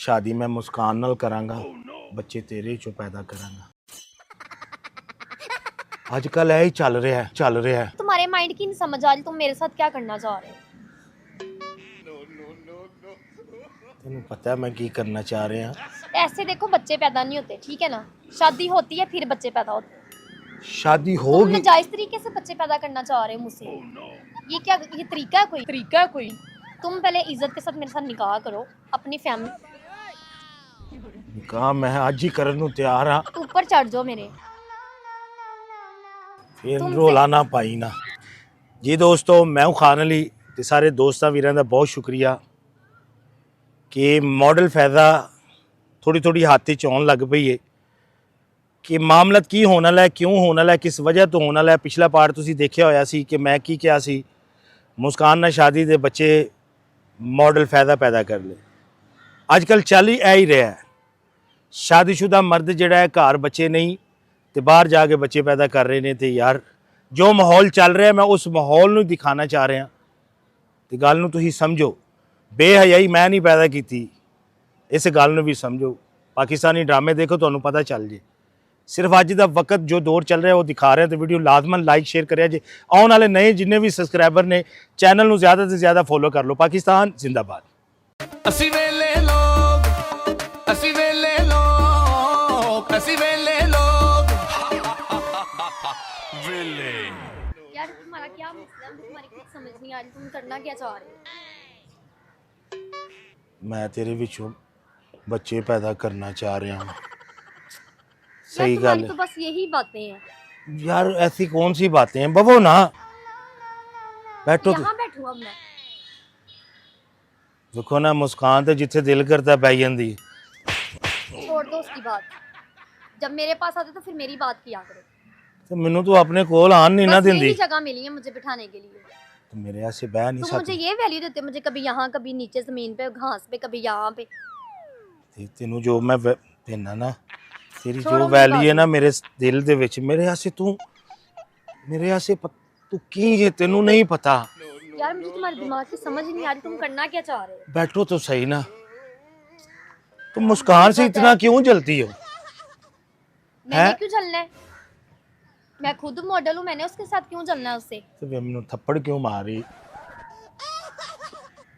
शादी मैं मुस्कान नाल करांगा, बच्चे तेरे चो पैदा करांगा। आजकल यही चल रहा है। तुम्हारे माइंड की नहीं समझ आ रही, तुम मेरे साथ क्या करना चाह रहे हो? तेनू पता है मैं की करना चाह रहा? ऐसे देखो बच्चे पैदा नहीं होते, ठीक है ना। शादी होती है फिर बच्चे पैदा होते हैं। शादी तुम होगी। नाजायज तरीके से बच्चे पैदा करना चाह रहे हो मुझसे। ये क्या, ये तरीका है कोई? तुम पहले इज्जत के साथ मेरे साथ निकाह करो अपनी फैमिली। निकाह मैं आज ही करन नू तैयार हाँ। ऊपर चढ़ जाओ मेरे। फिर रोला ना पाई ना जी। दोस्तों मैं हूं खान अली ते सारे दोस्तां वीरां दा बहुत शुक्रिया कि मॉडल फैज़ा थोड़ी हाथ च आउण लग पई है कि मामला की होने वाला है, क्यों होने वाला है, किस वजह तो होने वाला है। पिछला पार्ट तुसीं देखिया होया सी कि मैं की किया सी, मुस्कान नाल शादी दे बच्चे मॉडल फैज़ा पैदा कर ले। अजकल चल ही रहा है, शादीशुदा मर्द जिहड़ा है घर बच्चे नहीं तो बाहर जाके बच्चे पैदा कर रहे हैं। तो यार जो माहौल चल रहा है मैं उस माहौल नूं दिखाना चाह रहा। तो गल नूं तुसीं समझो, बेहयाई मैं नहीं पैदा की, इस गल नूं भी समझो। पाकिस्तानी ड्रामे देखो तुहानूं पता चल जे। सिर्फ अज का वक्त जो दौर चल रहा है वो दिखा रहे हैं। तो वीडियो लाजमन लाइक शेयर करें जे। आने वाले नए जिन्ने भी सबसक्राइबर ने चैनल नूं ज़्यादा से ज़्यादा फॉलो कर लो। पाकिस्तान जिंदाबाद। असी वेले लोग, असी वेले लोग, असी वेले लोग, वेले। यार तुम्हारा क्या मसला है? तुम्हारी कुछ समझ नहीं आ रही, तुम करना क्या चाह रहे हो? मैं तेरे विचों बच्चे पैदा करना चाह रहा हूँ। सही गल तो बस यही बातें हैं यार, ऐसी कौन सी बातें हैं? बबो ना बैठो। यहाँ बैठूं अब मैं? देखो ना मुस्कान तो जिथे दिल करता पै जाती। छोड़ दो उसकी बात। जब मेरे पास आते तो फिर मेरी बात किया करो। तो मैनू तू अपने कोल आन नहीं ना बस दिंदी। यही जगह मिली है मुझे बिठाने के लिए। तो मेरे ऐसे बह नहीं तुम मुझे सकती। ये वैल्यू देते, मुझे कभी यहाँ कभी नीचे जमीन पे घास पे, कभी यहाँ पे। तेनू जो मैं देना ना, तेरी छोड़ो जो मेरी वैल्यू है बात। ना मेरे दिल दे विच, मेरे आसे तू तू की जे तेनू नहीं पता। यार मुझे तुम्हारे दिमाग की समझ ही नहीं आ रही, तुम करना क्या चाह रहे हो? बैठो तो सही ना। तुम मुस्कान से इतना क्यों जलती हो? मैंने क्यों जलना है? मैं खुद मॉडल हूँ, मैंने उसके साथ क्यों जलना है उससे? तो मैनू थप्पड़ क्यों मारी?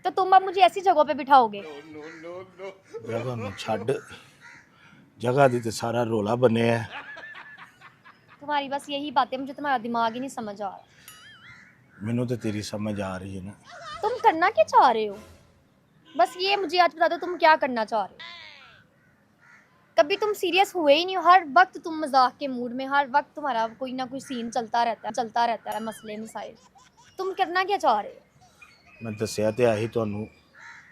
तो तुम अब मुझे ऐसी जगहों पे बिठाओगे? जगह नूं छड्ड, जगह दी ते सारा रोला बने है। तुम्हारी बस यही बातें, मुझे तुम्हारा दिमाग ही नहीं समझ आ रहा। मैनू तो तेरी समझ आ रही है ना। तुम करना क्या चाह रहे हो? बस ये मुझे आज बता दो, तुम क्या करना चाह रहे हो? कभी तुम सीरियस हुए ही नहीं हो, हर वक्त तुम मजाक के मूड में, हर वक्त तुम्हारा कोई ना कोई सीन चलता रहता है मसले मसाइल। तुम करना क्या चाह रहे हो? मैं दसिया तो है ही तुहानू,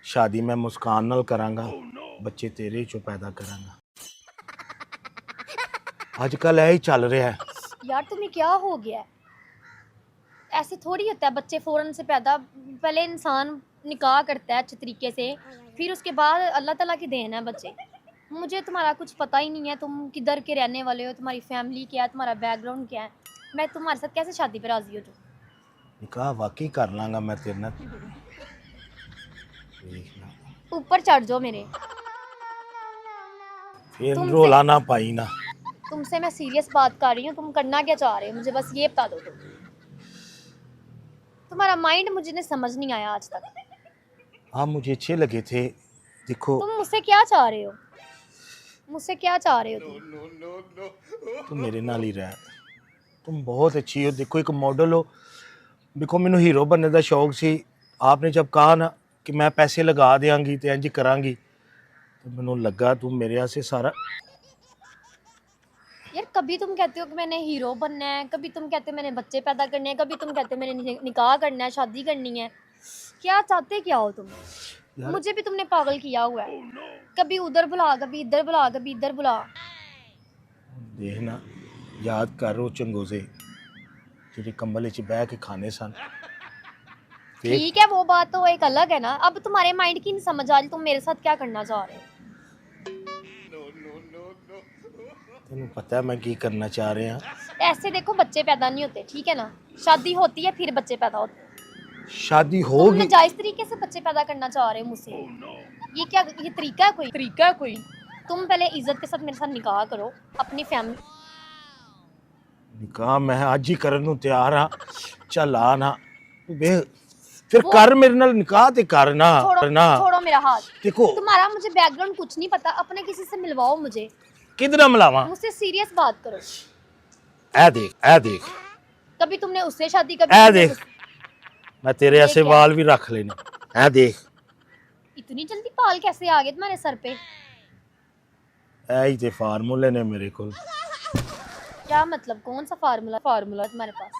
शादी मैं मुस्कान नाल करांगा, बच्चे तेरे चो पैदा करांगा। आजकल यही चल रहा है। यार तुम्हें क्या हो गया है? ऐसे थोड़ी होता है बच्चे फौरन से पैदा। पहले इंसान निकाह करता है अच्छे तरीके से, फिर उसके बाद अल्लाह ताला की देन है बच्चे। मुझे तुम्हारा कुछ पता ही नहीं है, तुम किधर के रहने वाले हो, तुम्हारी फैमिली क्या है, तुम्हारा बैकग्राउंड क्या है। मैं तुम्हारे साथ कैसे शादी पर राजी हो जाऊँ? निकाह वाकई कर लांगा मैं तेरे नाल। ऊपर चढ़ जाओ मेरे। फिर रोला ना पाई ना। तुमसे मैं सीरियस बात कर रही हूँ, तुम करना क्या चाह रहे हो? मुझे बस ये बता दो। तुम्हारा माइंड मुझे ने समझ नहीं आया आज तक। हाँ मुझे अच्छे लगे थे। देखो तुम मुझसे क्या चाह रहे हो? मुझसे क्या चाह रहे हो तुम मेरे नाल ही रह। तुम बहुत अच्छी हो। देखो एक मॉडल हो। देखो मैनू हीरो बनने का शौक सी। आपने जब कहा ना कि मैं पैसे लगा देंगी तो इंज करांगी, तो मैनू लगा तू मेरे आसे सारा। यार कभी तुम कहते हो कि मैंने हीरो बनना है, कभी तुम कहते हो मैंने बच्चे पैदा करने हैं, कभी तुम कहते हो मैंने निकाह करना है, शादी करनी है। क्या चाहते क्या हो तुम? मुझे भी तुमने पागल किया हुआ है। कभी उधर बुला, कभी इधर बुला, कभी इधर बुला। देखना याद कर रो चंगोजे जो कंबल च बह के खाने सन। ठीक है वो बात तो एक अलग है ना। अब तुम्हारे माइंड की नहीं समझ आ रही, तुम मेरे साथ क्या करना चाह रहे हो? तेनू पता है मैं की करना चाह रहा? ऐसे देखो बच्चे पैदा नहीं होते, ठीक है ना। शादी होती है फिर बच्चे पैदा होते हैं। शादी तुम होगी। नाजायज तरीके से बच्चे पैदा करना चाह रहे हो मुझसे। ये क्या, ये तरीका है कोई? तरीका है कोई? तुम पहले इज्जत के साथ मेरे साथ निकाह करो अपनी फैमिली। निकाह मैं आज ही करन ਨੂੰ ਤਿਆਰ ਆ ਚੱਲ ਆ ਨਾ ਵੇ ਫਿਰ ਕਰ ਮੇਰੇ ਨਾਲ ਨਿਕਾਹ ਤੇ ਕਰਨਾ करना छोड़ो मेरा हाथ। देखो तुम्हारा मुझे बैकग्राउंड कुछ नहीं पता, अपने किसी से मिलवाओ मुझे, किधर मिलावा मुझसे सीरियस बात करो। ए देख कभी तुमने उससे शादी, कभी ए तुमने देख मैं तेरे ऐसे क्या? वाल भी रख लेने ए देख इतनी जल्दी बाल कैसे आ गए तुम्हारे सर पे? ए ही ते फार्मूले ने मेरे को। क्या मतलब, कौन सा फार्मूला तुम्हारे पास?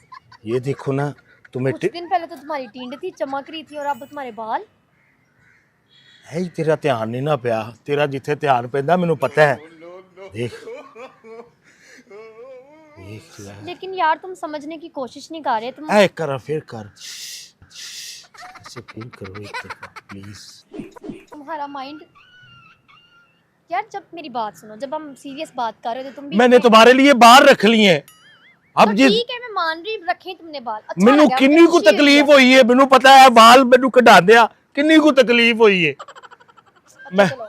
ये देखो ना तुम्हें कुछ दिन पहले तो तुम्हारी टींड थी, चमक रही थी, और अब तुम्हारे बाल। है ही तेरा ध्यान नहीं ना पिया, तेरा जिथे ध्यान पैंदा मैनू पता है। देख देख ले लेकिन यार तुम समझने की कोशिश नहीं कर रहे। तुम ऐ कर फिर कर ऐसे फिर करो एक दफा प्लीज। तुम्हारा माइंड यार, जब मेरी बात सुनो, जब हम सीरियस बात कर रहे थे तुम भी मैंने तुम्हारे लिए बाहर रख लिए हैं अब तो जी ठीक है, मैं मान रही, रखे तुमने बाल, अच्छा मैनू लगा, किन्नी मुझे को खुशी हुई तकलीफ है। हुई है मैनू पता है बाल मैनू कढ़ा दिया किन्नी को तकलीफ हुई है। अच्छा, मैं चलो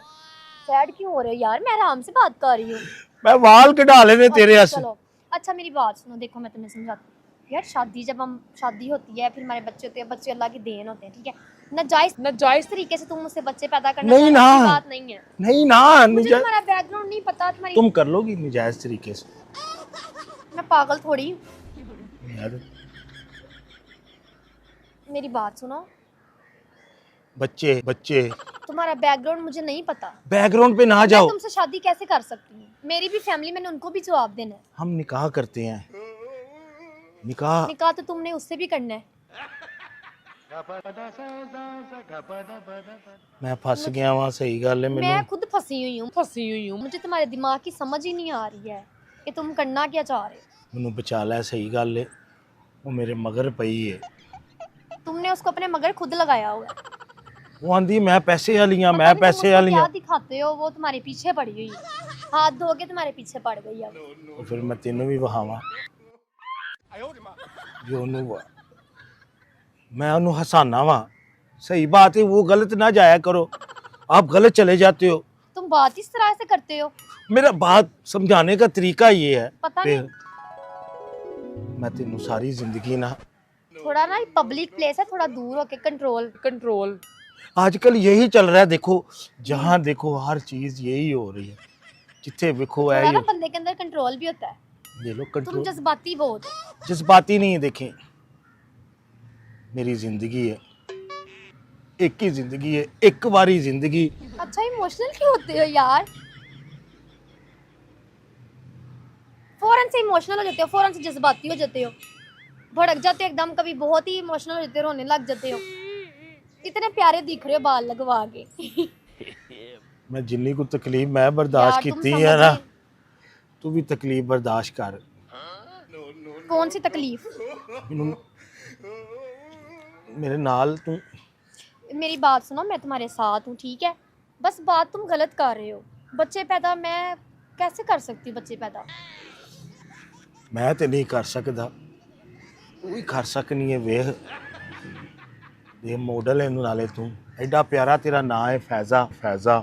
सैड क्यों हो रहे हो यार, मैं आराम से बात कर रही हूँ। मैं बाल कढ़ा लेने तेरे अच्छा, ऐसे चलो अच्छा मेरी बात सुनो, देखो मैं तुम्हें समझाती हूँ यार। शादी, जब हम शादी होती है, फिर हमारे बच्चे होते हैं, बच्चे अल्लाह की देन होते हैं, ठीक है। नाजायज तरीके से तुम मुझसे बच्चे पैदा करना नहीं ना, अच्छी बात नहीं है। नहीं ना मुझे तुम्हारा बैकग्राउंड नहीं पता, तुम्हारी तुम कर लोगी निजायज तरीके से मैं पागल थोड़ी हूँ। यार मेरी बात सुनो, बच्चे बच्चे तुम्हारा बैकग्राउंड मुझे नहीं पता, बैकग्राउंड पे ना मैं जाओ। तुमसे शादी कैसे कर सकती हूँ? मेरी भी फैमिली, मैंने उनको भी जवाब देना है। हम निकाह करते हैं निकाह निकाह तो तुमने उससे भी करना है। मैं फंस गया वहां सही गल है मैं मैनू खुद फंसी हुई हूँ। मुझे तुम्हारे दिमाग की समझ ही नहीं आ रही है कि तुम करना क्या चाह रहे हो। मैनू बचा लै सही गल है वो मेरे मगर पई है तुमने उसको अपने मगर खुद लगाया हुआ है। वो आंदी मैं पैसे वाली हां पता मैं नहीं तुम पैसे उसको वाली क्या हां दिखाते हो, वो तुम्हारे पीछे पड़ी हुई है, हाथ धो के तुम्हारे पीछे पड़ गई अब। तो फिर मैं तेनू भी वहावा जो ओनू मैं ओनू हसाना वा सही बात है वो गलत ना जाया करो आप गलत चले जाते हो। तुम बात इस तरह से करते हो, मेरा बात समझाने का तरीका ये है पता फिर नहीं। मैं तेनू सारी जिंदगी ना थोड़ा ना पब्लिक प्लेस है, थोड़ा दूर होके कंट्रोल। आजकल यही चल रहा है देखो जहाँ देखो हर चीज यही हो रही है जिथे देखो थोड़ा है ना बंदे के अंदर कंट्रोल भी होता है। ये लो तुम कंट्रोल जज्बाती बहुत हो। जज्बाती नहीं है देखें मेरी जिंदगी है एक ही जिंदगी है एक बारी जिंदगी। अच्छा इमोशनल क्यों होते हो यार? फौरन से इमोशनल हो जाते हो, फौरन से जज्बाती हो जाते हो, भड़क जाते हो एकदम, कभी बहुत ही इमोशनल हो जाते हो, रोने लग जाते हो। इतने प्यारे दिख रहे हो बाल लगवा के। मैं जिन्नी को तकलीफ मैं बर्दाश्त यार, तुम की है ना समझ तू भी तकलीफ बर्दाश्त कर। कौन सी तकलीफ? मैनू मेरे नाल तू मेरी बात सुनो, मैं तुम्हारे साथ हूँ, ठीक है। बस बात तुम गलत कर रहे हो। बच्चे पैदा मैं कैसे कर सकती हूँ? बच्चे पैदा मैं ते नहीं कर सकदा तू ही कर सकनी है। वेख ये मॉडल है नाले तू एडा प्यारा तेरा नाम है फैजा फैजा।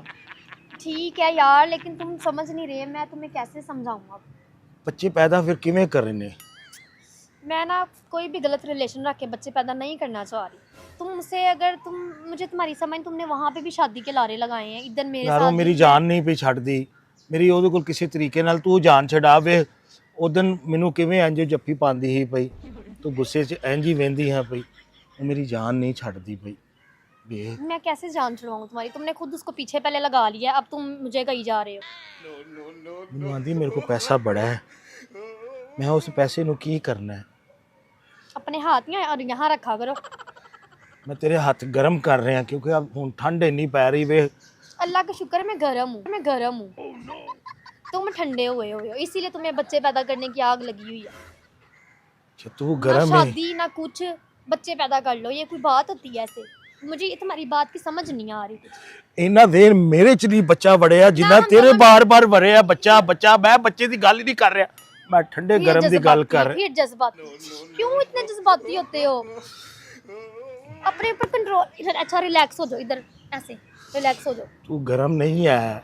ठीक है यार, लेकिन तुम समझ नहीं रहे, मैं तुम्हें कैसे समझाऊंगा? बच्चे पैदा फिर किवें करने? मैं ना कोई भी गलत रिलेशन रख के बच्चे पैदा नहीं करना चाह रही। तुम मुझसे, अगर तुम मुझे तुम्हारी समझ, तुमने वहाँ पे भी शादी के लारे लगाए हैं, इधर मेरे यारो साथ मेरी भी जान नहीं पई छड्डदी मेरी ਉਹਦੇ ਕੋਲ ਕਿਸੇ ਤਰੀਕੇ ਨਾਲ ਤੂੰ ਜਾਨ ਛਡਾ ਵੇ ਉਦੋਂ ਮੈਨੂੰ ਕਿਵੇਂ ਇੰਜ ਜੱਫੀ ਪਾਉਂਦੀ ਸੀ ਪਈ ਤੂੰ ਗੁੱਸੇ 'ਚ ਇੰਜ ਹੀ ਵਹਿੰਦੀ ਹੈ ਪਈ ਉਹ ਮੇਰੀ ਜਾਨ नहीं छड्डदी पई वे मैं कैसे जान छुड़वाऊँ तुम्हारी? तुमने खुद उसको पीछे पहले लगा लिया, अब तुम मुझे कही जा रहे हो। ਮੈਨੂੰ ਆਂਦੀ ਮੇਰੇ ਕੋਲ ਪੈਸਾ ਬੜਾ ਹੈ मैं उस पैसे ਨੂੰ ਕੀ करना है? अपने हाथ नहीं और यहाँ रखा करो। मैं तेरे हाथ गर्म कर रहे हैं क्योंकि अब हुन ठंड नहीं पै रही वे। अल्लाह का शुक्र है मैं गर्म हूँ, तुम ठंडे हुए हो, इसीलिए तुम्हें बच्चे पैदा करने की आग लगी हुई है। अच्छा तू ना गर्म है शादी ना कुछ, बच्चे पैदा कर लो, ये कोई बात होती है ऐसे? मुझे ये तुम्हारी बात की समझ नहीं आ रही। इन्ना देर मेरे च नहीं बच्चा वड़िया जिन्ना हम तेरे दोनों- बार बार वड़िया बच्चा बच्चा मैं बच्चे की गल ही नहीं कर रहा मैं ठंडे फिर गर्म की गल जज्बाती, कर फिर जज्बाती। क्यों इतने जज्बाती होते हो? अपने ऊपर कंट्रोल। अच्छा रिलैक्स हो जाओ, इधर ऐसे रिलैक्स हो जाओ। तू गर्म नहीं है,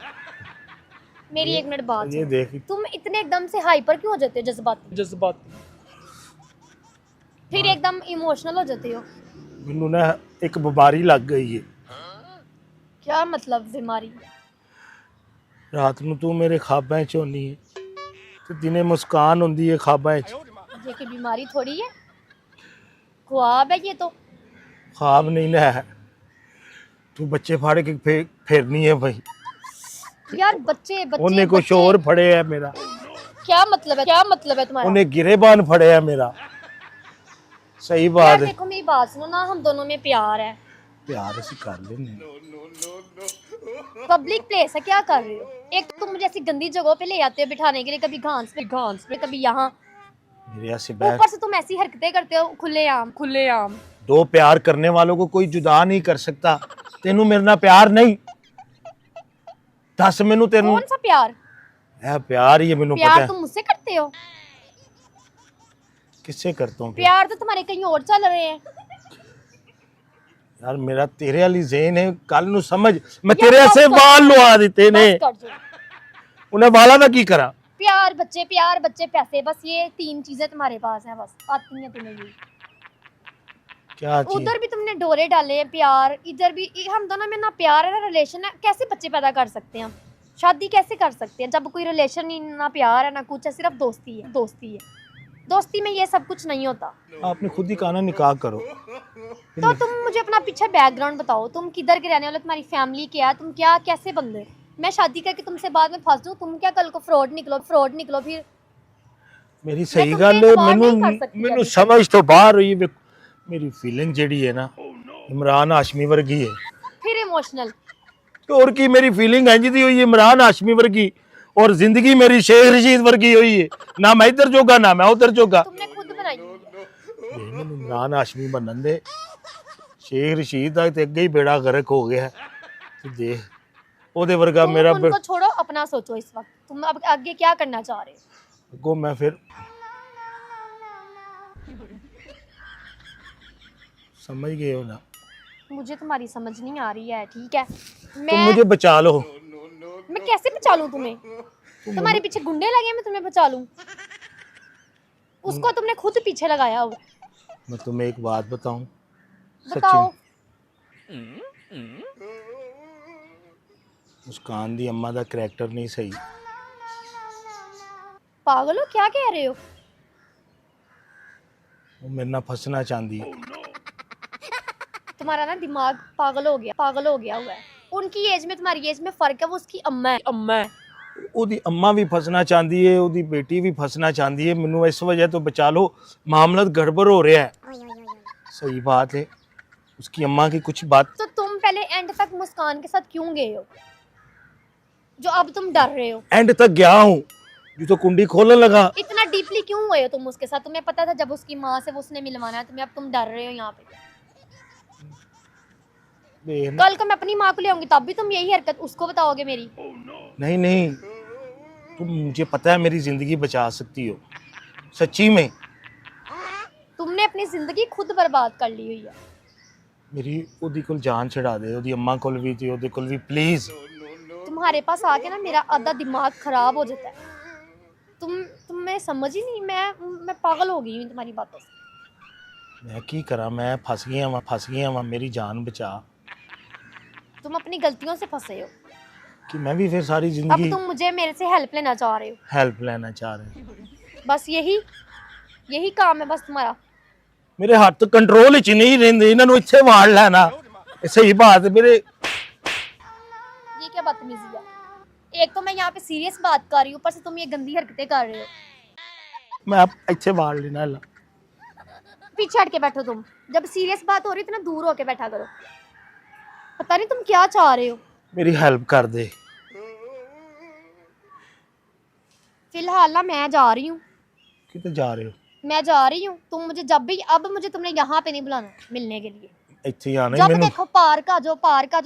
मेरी एक मिनट बात ये सुनो। देख। तुम इतने एकदम से हाइपर क्यों हो जाते हो, जज्बाती फिर एकदम इमोशनल हो जाते हो? मैनू ना एक बीमारी लग गई है। क्या मतलब बीमारी? रात ਨੂੰ ਤੂੰ ਮੇਰੇ ਖਾਬਾਂ 'ਚ ਹੁੰਦੀ ਹੈ ਤੇ ਦਿਨੇ ਮੁਸਕਾਨ ਹੁੰਦੀ ਹੈ ਖਾਬਾਂ 'ਚ। ये कोई बीमारी थोड़ी है, ख्वाब है ये तो। ਖਾਬ ਨਹੀਂ ਨਾ ਹੈ, ਤੂੰ ਬੱਚੇ ਫੜ ਕੇ ਫੇਰਨੀ ਹੈ ਭਾਈ। यार बच्चे बच्चे ਉਹਨੇ ਕੁਛ बच्चे- ਹੋਰ ਫੜਿਆ ਮੇਰਾ, क्या मतलब है तुम्हारा? ਉਹਨੇ ਗਿਰੇਬਾਨ ਫੜਿਆ ਮੇਰਾ। ਸਹੀ यार ਬਾत है, देखो मेरी बात सुनो ना, हम दोनों में प्यार है, प्यार ਅਸੀਂ ਕਰ ਲੈਨੇ। पब्लिक प्लेस है, क्या कर रहे हो? एक तो तुम मुझे ऐसी गंदी जगहों पे ले आते हो बिठाने के लिए, कभी घास पे कभी यहाँ, मेरे यहाँ से बैठ। ऊपर से तुम ऐसी हरकतें करते हो खुलेआम। दो प्यार करने वालों को कोई जुदा नहीं कर सकता। तेनू मेरे नाल प्यार नहीं, दस मैनू तेनू कौन सा प्यार? है प्यार ही है, मैनू पता प्यार है। तुम मुझसे करते हो? किससे करता हूँ प्यार तो तुम्हारे कहीं और चल रहे हैं। यार मेरा तेरे वाली ज़हन है, कल नू समझ मैं यार तेरे बस ऐसे कर। बाल लुआ दिते ने, बस कर दो। उन्हें बाला दा की करा। प्यार बच्चे पैसे, बस ये तीन चीजें तुम्हारे पास हैं, बस आती हैं तुम्हें ये। क्या चीज? उधर भी तुमने डोरे डाले हैं प्यार, इधर भी। हम दोनों में ना प्यार है ना रिलेशन है, कैसे बच्चे पैदा कर सकते हैं हम? शादी कैसे कर सकते हैं जब कोई रिलेशन ही ना प्यार है ना कुछ है, सिर्फ दोस्ती है। दोस्ती में ये सब कुछ नहीं होता। आपने खुद ही कहा ना निकाह करो। तो तुम मुझे अपना पीछे बैकग्राउंड बताओ, तुम किधर के रहने वाले, तुम्हारी फैमिली क्या है, तुम क्या कैसे बंदे हो? मैं शादी करके तुमसे बाद में फंस जाऊं, तुम क्या कल को फ्रॉड निकलो फिर? मेरी सही तुम गल पे एतबार नहीं कर मैनू सकती मैनू कभी। समझ तो बाहर हुई। मेरी फीलिंग जेडी है ना इमरान हाशमी वर्गी है। फिर इमोशनल। तो और की मेरी फीलिंग इंज दी हुई है इमरान हाशमी वर्गी, और जिंदगी मेरी शेख रशीद वर्गी हुई है। ना मैं इधर जोगा ना मैं उधर जोगा। तुमने खुद बनाई हुई है। मैनू इमरान हाशमी बनन दे। शेख रशीद दा ते अगे ही बेड़ा गर्क हो गया है। तू देख ओदे वर्गा तुम मेरा उनको छोड़ो, अपना सोचो इस वक्त तुम अब आगे क्या करना चाह रहे हो? अगो मैं फिर समझ गए हो ना। मुझे तुम्हारी समझ नहीं आ रही है, ठीक है? तुम मुझे बचा लो। मैं कैसे बचा लूं तुम्हें? तुम्हारे पीछे गुंडे लगे हैं, मैं तुम्हें बचा लूं? उसको तुमने खुद पीछे लगाया हुआ। मैं तुम्हें एक बात बताऊं, बताओ। मुस्कान दी अम्मा दा करैक्टर नहीं सही। पागल हो, क्या कह रहे हो? वो मेरे नाल फसना चाहती है। तुम्हारा ना दिमाग पागल हो गया हुआ है। उनकी एज में तुम्हारी एज में फर्क है, वो उसकी अम्मा है। ओदी अम्मा भी फसना चाहती है, ओदी बेटी भी फसना चाहती है। मैनू इस वजह तो बचा लो, मामला गड़बड़ हो रहा है। सही बात है, उसकी अम्मा की कुछ बात। तो तुम पहले एंड तक मुस्कान के साथ क्यों गए हो, जो अब तुम डर रहे हो? एंड तक गया हूँ, जो तो कुंडी खोलने लगा। इतना डीपली क्यों गए हो तुम उसके साथ? तुम्हें पता था जब उसकी माँ से वो उसने मिलवाना है तुम्हें, अब तुम डर रहे हो यहाँ पे। कल को मैं अपनी माँ को ले आऊंगी तब भी तुम यही हरकत उसको बताओगे मेरी? नहीं नहीं, तुम मुझे पता है मेरी जिंदगी बचा सकती हो, सच्ची में। तुमने अपनी जिंदगी खुद बर्बाद कर ली हुई है। मेरी ओदी कोल जान छड़ा दे, ओदी अम्मा कोल भी ते ओदे कोल भी प्लीज। तुम्हारे पास आके ना मेरा आधा दिमाग खराब हो जाता है। तुम्हें समझ ही नहीं, मैं पागल हो गई हूँ तुम्हारी बातों से। मैं की करा, मैं फस गया वां, मेरी जान बचा। तुम अपनी गलतियों से फंसे हो। कि मैं भी फिर सारी अब जिंदगी तुम मुझे मेरे से हेल्प लेना चाह रहे हो। हेल्प लेना चाह रहे हैं। बस यही काम है बस तुम्हारा। मेरे हत्थ कंट्रोल च नहीं रहिंदे, इन्हां नूं इत्थे वाड़ लेना। सही बात है मेरे। ये क्या बदतमीजी है? एक तो मैं यहाँ पे सीरियस बात कर रही हूँ, ऊपर से तुम ये गंदी हरकतें कर रहे हो। मैं इत्थे वाड़ लेना। पीछे हट के बैठो तुम। जब सीरियस बात हो रही है तो ना दूर होके बैठा करो। पता नहीं तुम क्या चाह रहे हो। मेरी हेल्प कर दे। फिलहाल ना मैं जा रही हूँ। कितने जा रहे हो? मैं जा रही हूँ। तुम मुझे जब भी, अब मुझे तुमने यहाँ पे नहीं बुलाना मिलने के लिए। इत्थे ही आना जब मैनू। देखो पार्क आ जाओ,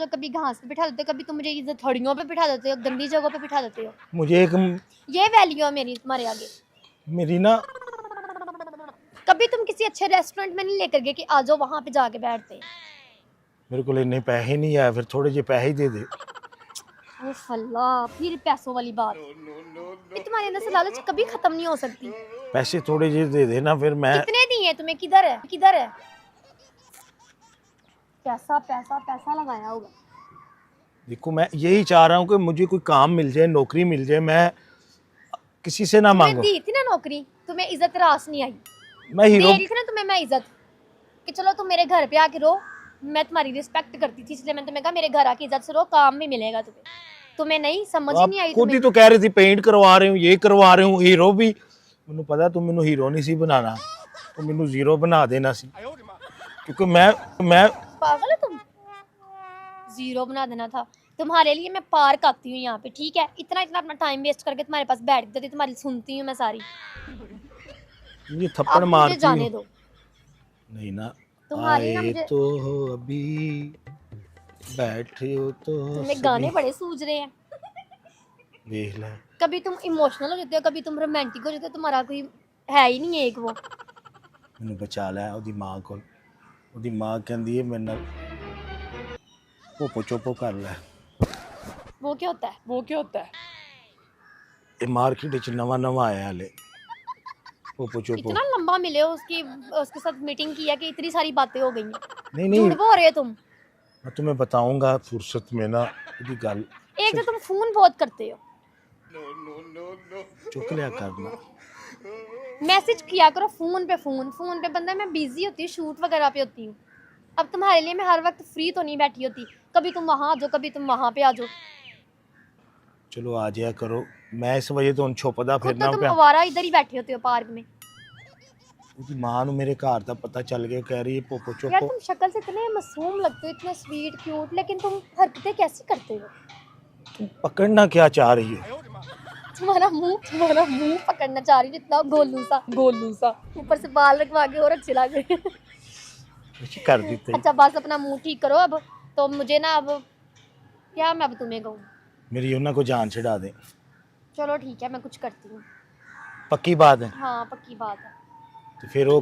कभी घास पे बिठा देते हो, कभी तुम मुझे इधर थड़ियों पे बिठा देते हो, गंदी जगहों पे बिठा देते हो। मुझे एक ये वैल्यू है मेरी तुम्हारे आगे। मेरी ना कभी तुम किसी अच्छे रेस्टोरेंट में नहीं लेकर गए कि आ जाओ वहां पे जाके बैठते हैं। मेरे को इन्ने पैसे नहीं आए, फिर थोड़े जे पैसे ही दे दे। उफ अल्लाह, फिर पैसों वाली बात। ये तुम्हारे अंदर से लालच कभी खत्म नहीं हो सकती। पैसे थोड़े जे दे देना, फिर मैं। कितने दिए तुम्हें? किधर है, किधर है? पैसा पैसा पैसा लगाया होगा। देखो मैं यही चाह रहा हूँ कि मुझे कोई काम मिल जाए, नौकरी मिल जाए, मैं किसी से ना तुम्हें मांगू। दी थी ना नौकरी, तुम्हें इज्जत रास नहीं आई। मैं हीरो। दे रही थी ना तुम्हें मैं इज्जत, कि चलो तुम मेरे घर पे आके रहो, मैं तुम्हारी रिस्पेक्ट करती थी, इसलिए मैंने तुम्हें कहा मेरे घर आके इज्जत से रहो, काम भी मिलेगा तुम्हें। तुम्हें नहीं समझ ही नहीं आई। खुद ही तो कह रही थी पेंट करवा रही हूँ, ये करवा रही हूँ, हीरो भी। मैंने पता तुम मैनू हीरो नहीं सी बनाना, तुम मैनू जीरो बना देना सी, क्योंकि मैं पागल है तुम। जीरो बना देना था तुम्हारे लिए। मैं पार्क आती हूँ यहाँ पे, ठीक है, इतना इतना अपना टाइम वेस्ट करके तुम्हारे पास बैठ जाती, तुम्हारी सुनती हूँ मैं सारी। ये अब थप्पड़ मुझे मारती जाने हूँ। दो। नहीं ना, तुम्हारी ना आए मुझे, तो हो अभी, बैठे हो तो तुम्हें गाने बड़े सूझ रहे हैं। देख ले। कभी तुम इमोशनल हो जाते हो, कभी तुम रोमांटिक हो जाते हो, तुम्हारा कोई है ही नहीं है एक वो। मैनू बचा लै ओदी मां को। ओदी मां कहंदी है मेरे नाल पोपो चोपो कर लै। वो क्या होता है? वो क्या होता है? ये मार्केट च नवा नवा आया हाले पोपो चोपो। इतना लंबा मिले हो उसकी, उसके साथ मीटिंग की है कि इतनी सारी बातें हो गई हैं। नहीं नहीं, झूठ बोल रहे हो तुम। मैं तुम्हें बताऊंगा फुर्सत में ना ओदी गल। एक तो तुम फोन बहुत करते हो, चुक लिया करना। मैसेज किया करो फोन पे। फोन पे बंदा, मैं बिजी होती हूँ, शूट वगैरह पे होती हूँ। अब तुम्हारे लिए मैं हर वक्त फ्री तो नहीं बैठी होती, कभी तुम वहाँ आ जाओ, कभी तुम वहाँ पे आ जाओ। चलो आ जाया करो, मैं इस वजह तो छुपदा खुद फिरना तो तुम पिया। आवारा इधर ही बैठे होते हो पार्क में। ओदी मां नू मेरे घर दा पता चल गया, कह रही है पोपो यार चोपो। तुम शक्ल से इतने मासूम लगते हो, इतने स्वीट क्यूट, लेकिन तुम हरकतें कैसी करते हो? तुम पकड़ना क्या चाह रही हो? तुम्हारा मुंह पकड़ना चाह रही हूँ, इतना गोलू सा ऊपर से बाल रखवा के और अच्छे लग रहे हैं। ऐसे कर देते। अच्छा बस अपना मुंह ठीक करो अब। तो मुझे ना, अब क्या मैं अब तुम्हें कहूँ? मेरी उन्होंने को जान छड़ा दे। चलो ठीक है, मैं कुछ करती हूँ। पक्की बात है। हाँ पक्की बात है। तो फिर वो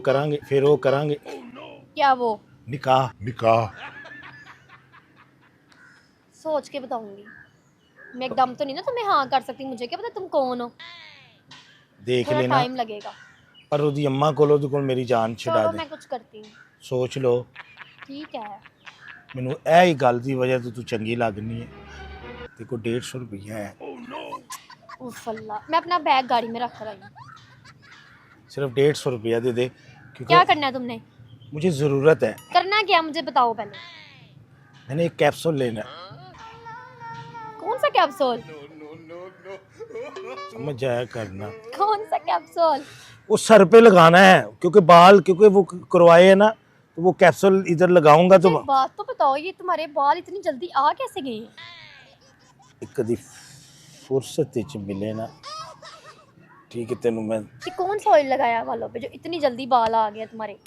करांगे क्या वो? निकाह। सोच के बताऊंगी मैं, एकदम तो नहीं ना तुम्हें हाँ कर सकती। मुझे क्या पता तुम कौन हो, देख थोड़ा लेना। टाइम लगेगा। पर ओदी अम्मा कोल मेरी जान छड़ा चलो दे। मैं कुछ करती हूँ। सोच लो। ठीक है। मैनू ए ही गल दी वजह तो तू चंगी लगनी है। देखो 150 रुपया है, उफ अल्लाह, मैं अपना बैग गाड़ी में रख रही हूँ। सिर्फ 150 रुपया दे दे, क्या क्योंकि करना है तुमने? मुझे ज़रूरत है। करना क्या मुझे बताओ पहले। मैंने एक कैप्सूल लेना है, कौन सा कैप्सूल? समझ जाया करना। कौन सा कैप्सूल? वो सर पे लगाना है, क्योंकि वो करवाए है ना, तो वो कैप्सूल इधर लगाऊंगा तो एक बात तो बताओ, ये तुम्हारे बाल इतनी जल्दी आ कैसे गए हैं? एक कदी फुर्सत च मिले ना, ठीक है तेनू मैं ये कौन सा ऑयल लगाया बालों पे जो इतनी जल्दी बाल आ गए तुम्हारे?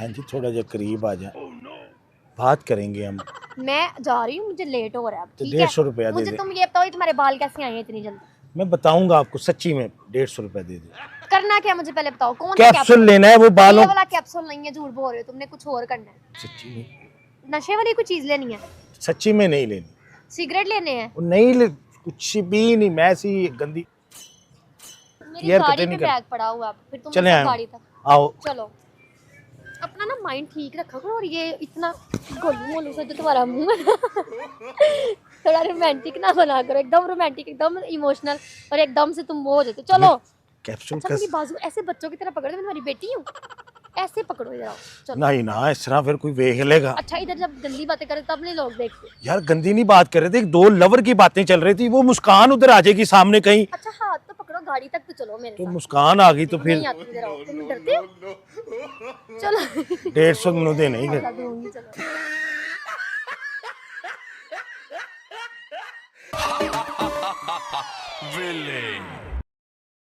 जी थोड़ा जा करीब आ जा, बात करेंगे हम। मैं जा रही हूँ, मुझे लेट हो रहा है अब, तो ठीक है? 150 रुपया दे मुझे दे। तुम ये बताओ, ये तुम्हारे बाल कैसे आए हैं इतनी जल्दी? मैं बताऊंगा आपको, सच्ची में 150 रुपया दे दे। करना क्या मुझे पहले बताओ, कौन सा कैप्सूल लेना है, वो बालों। ये वाला कैप्सूल नहीं है, झूठ बोल रहे हो, तुमने कुछ और करना है। सच्ची में, नशे वाली कोई चीज लेनी है? सच्ची में नहीं लेनी। सिगरेट लेने हैं? वो नहीं ले, कुछ भी नहीं, मैं ऐसी गंदी। मेरी यार, गाड़ी पता में नहीं कर- बैग पड़ा हुआ है, फिर तुम चले सब आए। गाड़ी तक आओ। चलो। अपना ना माइंड ठीक रखा करो, और ये इतना गोलू मोलू सा जो तुम्हारा मुंह है ना, थोड़ा रोमांटिक ना बना करो, एकदम रोमांटिक, एकदम इमोशनल, और एकदम से तुम वो हो जाते हो। चलो। कैप्सूल अच्छा मेरी बाजू ऐसे बच्चों की तरह पकड़ दो, मैं तुम्हारी बेटी हूँ, ऐसे पकड़ो इधर आओ। चलो। नहीं ना, इस तरह फिर कोई देख लेगा। अच्छा इधर जब गंदी बातें करे तब नहीं लोग देखते। यार गंदी नहीं बात कर रहे थे, दो लवर की बातें चल रही थी, वो मुस्कान उधर आ जाएगी सामने कहीं, अच्छा हाथ तो पकड़ो, गाड़ी तक तो चलो मेरे तो साथ। मुस्कान आ गई तो नहीं फिर आती इधर आओ, तुम डरते हो? चलो 150 मिनट देने ही बता दूंगी, चलो। विलेन।